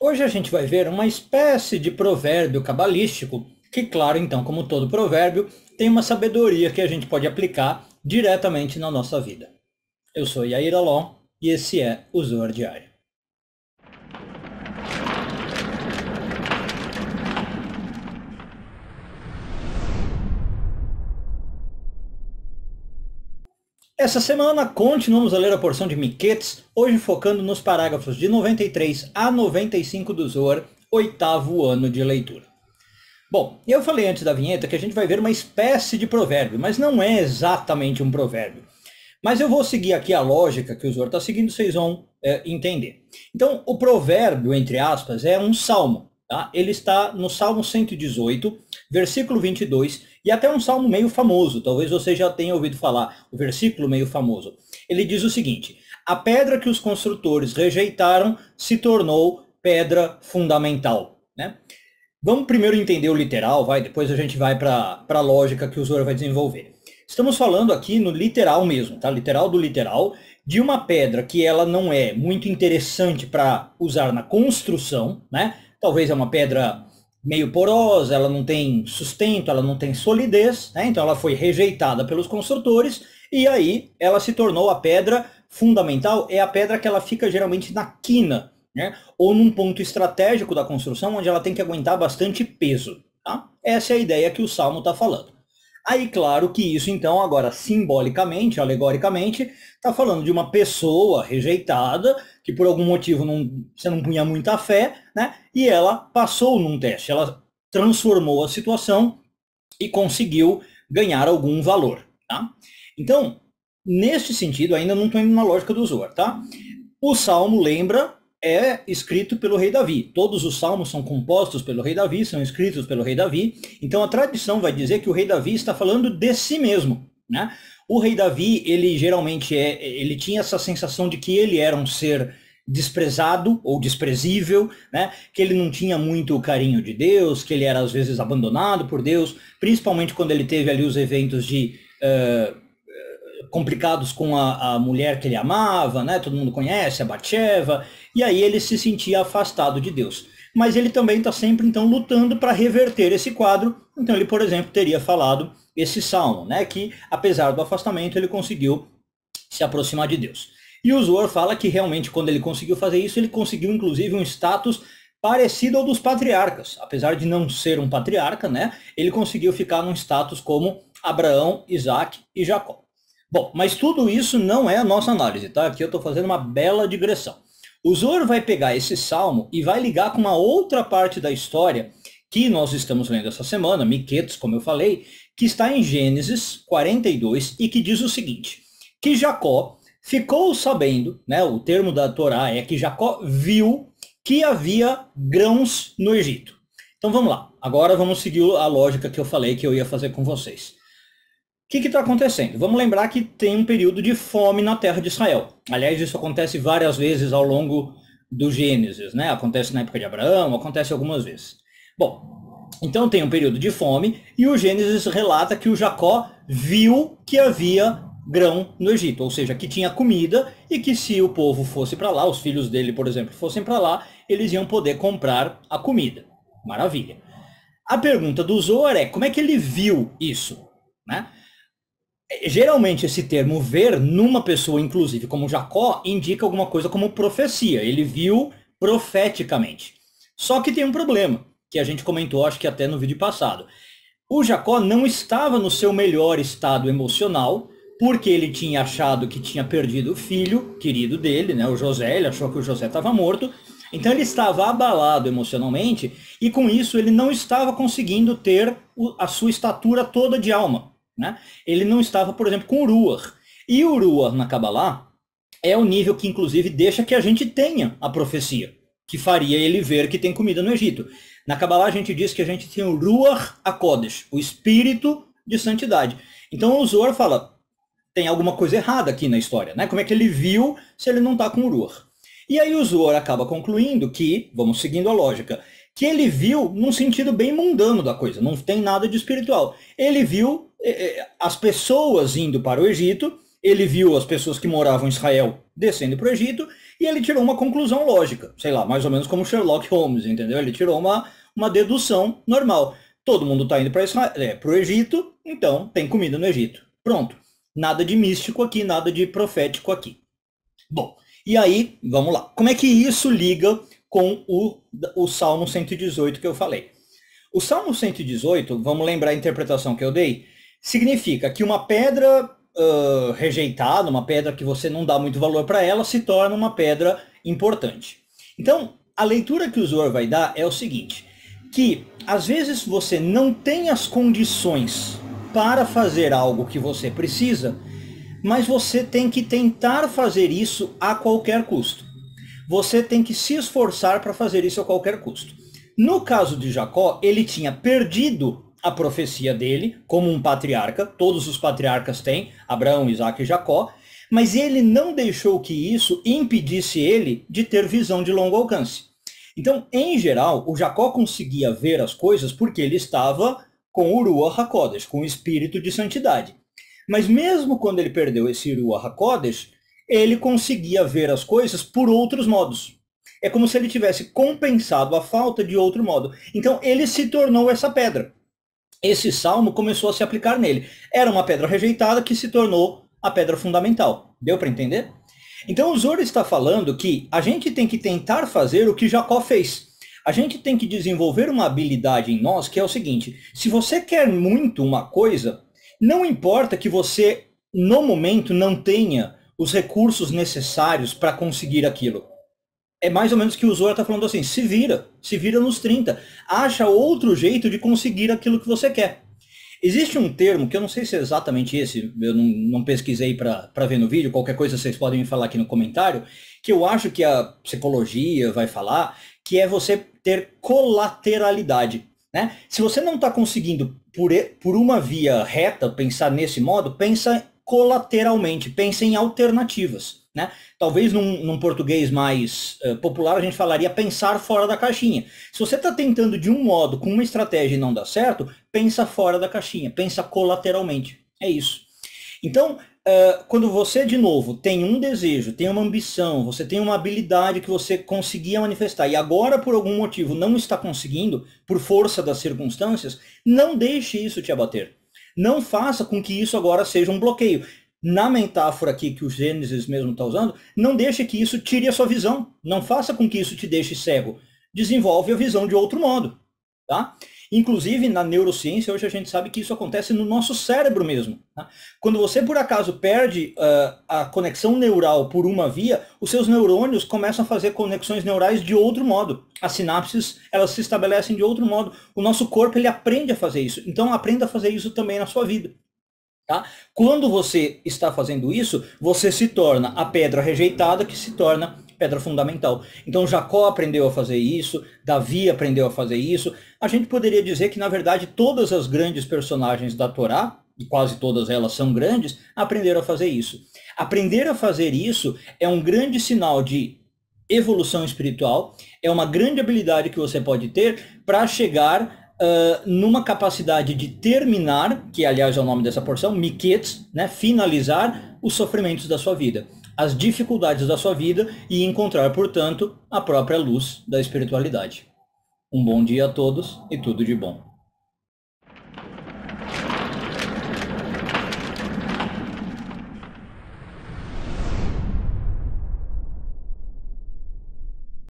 Hoje a gente vai ver uma espécie de provérbio cabalístico, que, claro, então, como todo provérbio, tem uma sabedoria que a gente pode aplicar diretamente na nossa vida. Eu sou Yair Alon e esse é o Zoar Diário. Essa semana continuamos a ler a porção de Miquetes, hoje focando nos parágrafos de 93 a 95 do Zoar, oitavo ano de leitura. Bom, eu falei antes da vinheta que a gente vai ver uma espécie de provérbio, mas não é exatamente um provérbio. Mas eu vou seguir aqui a lógica que o Zoar está seguindo, vocês vão entender. Então, o provérbio, entre aspas, é um salmo. Tá? Ele está no Salmo 118, versículo 22, e até um salmo meio famoso, talvez você já tenha ouvido falar, o versículo meio famoso. Ele diz o seguinte: a pedra que os construtores rejeitaram se tornou pedra fundamental. Né? Vamos primeiro entender o literal, depois a gente vai para a lógica que o Zoar vai desenvolver. Estamos falando aqui no literal mesmo, tá? Literal do literal, de uma pedra que ela não é muito interessante para usar na construção, né? Talvez é uma pedra meio porosa, ela não tem sustento, ela não tem solidez, né? Então ela foi rejeitada pelos construtores e aí ela se tornou a pedra fundamental, é a pedra que ela fica geralmente na quina, né? Ou num ponto estratégico da construção onde ela tem que aguentar bastante peso. Tá? Essa é a ideia que o Salmo está falando. Aí, claro que isso, então, agora simbolicamente, alegoricamente, está falando de uma pessoa rejeitada, que por algum motivo você não punha muita fé, né? E ela passou num teste, ela transformou a situação e conseguiu ganhar algum valor. Tá? Então, neste sentido, ainda não estou indo na lógica do Zoar, tá? O Salmo, lembra, é escrito pelo rei Davi. Todos os salmos são compostos pelo rei Davi, são escritos pelo rei Davi. Então a tradição vai dizer que o rei Davi está falando de si mesmo, né? O rei Davi, ele geralmente ele tinha essa sensação de que ele era um ser desprezado ou desprezível, né? Que ele não tinha muito carinho de Deus, que ele era às vezes abandonado por Deus, principalmente quando ele teve ali os eventos de complicados com a mulher que ele amava, né? Todo mundo conhece, a Batsheva, e aí ele se sentia afastado de Deus. Mas ele também está sempre, então, lutando para reverter esse quadro. Então ele, por exemplo, teria falado esse salmo, né? Que, apesar do afastamento, ele conseguiu se aproximar de Deus. E o Zoar fala que realmente, quando ele conseguiu fazer isso, ele conseguiu, inclusive, um status parecido ao dos patriarcas. Apesar de não ser um patriarca, né? Ele conseguiu ficar num status como Abraão, Isaac e Jacó. Bom, mas tudo isso não é a nossa análise, tá? Aqui eu estou fazendo uma bela digressão. O Zoar vai pegar esse salmo e vai ligar com uma outra parte da história que nós estamos lendo essa semana, Miquetes, como eu falei, que está em Gênesis 42 e que diz o seguinte, que Jacó ficou sabendo, né, o termo da Torá é que Jacó viu que havia grãos no Egito. Então vamos lá, agora vamos seguir a lógica que eu falei que eu ia fazer com vocês. O que está acontecendo? Vamos lembrar que tem um período de fome na terra de Israel. Aliás, isso acontece várias vezes ao longo do Gênesis, né? Acontece na época de Abraão, acontece algumas vezes. Bom, então tem um período de fome e o Gênesis relata que o Jacó viu que havia grão no Egito, ou seja, que tinha comida e que se o povo fosse para lá, os filhos dele, por exemplo, fossem para lá, eles iam poder comprar a comida. Maravilha. A pergunta do Zoar é, como é que ele viu isso, né? Geralmente esse termo ver numa pessoa, inclusive como Jacó, indica alguma coisa como profecia. Ele viu profeticamente. Só que tem um problema, que a gente comentou acho que até no vídeo passado. O Jacó não estava no seu melhor estado emocional, porque ele tinha achado que tinha perdido o filho querido dele, né, o José, ele achou que o José estava morto. Então ele estava abalado emocionalmente e com isso ele não estava conseguindo ter a sua estatura toda de alma. Né? Ele não estava, por exemplo, com o Ruach. E o Ruach na Kabbalah é o nível que, inclusive, deixa que a gente tenha a profecia, que faria ele ver que tem comida no Egito. Na Kabbalah a gente diz que a gente tem o Ruach HaKodesh, o espírito de santidade. Então o Zoar fala, tem alguma coisa errada aqui na história, né? Como é que ele viu se ele não está com o Ruach? E aí o Zoar acaba concluindo que, vamos seguindo a lógica, que ele viu num sentido bem mundano da coisa, não tem nada de espiritual. Ele viu as pessoas indo para o Egito, ele viu as pessoas que moravam em Israel descendo para o Egito, e ele tirou uma conclusão lógica, sei lá, mais ou menos como Sherlock Holmes, entendeu? Ele tirou uma dedução normal. Todo mundo está indo para o Egito, então tem comida no Egito. Pronto. Nada de místico aqui, nada de profético aqui. Bom, e aí, vamos lá. Como é que isso liga com o Salmo 118 que eu falei? O Salmo 118, vamos lembrar a interpretação que eu dei, significa que uma pedra rejeitada, uma pedra que você não dá muito valor para ela, se torna uma pedra importante. Então, a leitura que o Zohar vai dar é o seguinte, que às vezes você não tem as condições para fazer algo que você precisa, mas você tem que tentar fazer isso a qualquer custo. Você tem que se esforçar para fazer isso a qualquer custo. No caso de Jacó, ele tinha perdido a profecia dele como um patriarca, todos os patriarcas têm, Abraão, Isaac e Jacó, mas ele não deixou que isso impedisse ele de ter visão de longo alcance. Então, em geral, o Jacó conseguia ver as coisas porque ele estava com o Ruach HaKodesh, com o espírito de santidade. Mas mesmo quando ele perdeu esse Ruach HaKodesh, ele conseguia ver as coisas por outros modos. É como se ele tivesse compensado a falta de outro modo. Então, ele se tornou essa pedra. Esse salmo começou a se aplicar nele. Era uma pedra rejeitada que se tornou a pedra fundamental. Deu para entender? Então o Zohar está falando que a gente tem que tentar fazer o que Jacó fez. A gente tem que desenvolver uma habilidade em nós que é o seguinte, se você quer muito uma coisa, não importa que você, no momento, não tenha os recursos necessários para conseguir aquilo. É mais ou menos que o Zohar está falando assim, se vira nos 30, acha outro jeito de conseguir aquilo que você quer. Existe um termo, que eu não sei se é exatamente esse, eu não pesquisei para ver no vídeo, qualquer coisa vocês podem me falar aqui no comentário, que eu acho que a psicologia vai falar, que é você ter colateralidade. Né? Se você não está conseguindo, por uma via reta, pensar nesse modo, pensa colateralmente, pensa em alternativas. Né? Talvez num português mais popular a gente falaria pensar fora da caixinha. Se você está tentando de um modo, com uma estratégia e não dá certo, pensa fora da caixinha, pensa colateralmente. É isso. Então, quando você, de novo, tem um desejo, tem uma ambição, você tem uma habilidade que você conseguia manifestar e agora, por algum motivo, não está conseguindo, por força das circunstâncias, não deixe isso te abater. Não faça com que isso agora seja um bloqueio. Na metáfora aqui que o Gênesis mesmo está usando, não deixe que isso tire a sua visão. Não faça com que isso te deixe cego. Desenvolve a visão de outro modo. Tá? Inclusive, na neurociência, hoje a gente sabe que isso acontece no nosso cérebro mesmo. Tá? Quando você, por acaso, perde a conexão neural por uma via, os seus neurônios começam a fazer conexões neurais de outro modo. As sinapses, elas se estabelecem de outro modo. O nosso corpo, ele aprende a fazer isso. Então, aprenda a fazer isso também na sua vida. Tá? Quando você está fazendo isso, você se torna a pedra rejeitada que se torna pedra fundamental. Então Jacó aprendeu a fazer isso, Davi aprendeu a fazer isso. A gente poderia dizer que, na verdade, todas as grandes personagens da Torá, e quase todas elas são grandes, aprenderam a fazer isso. Aprender a fazer isso é um grande sinal de evolução espiritual, é uma grande habilidade que você pode ter para chegar numa capacidade de terminar, que aliás é o nome dessa porção, miketz, né, finalizar os sofrimentos da sua vida, as dificuldades da sua vida e encontrar, portanto, a própria luz da espiritualidade. Um bom dia a todos e tudo de bom.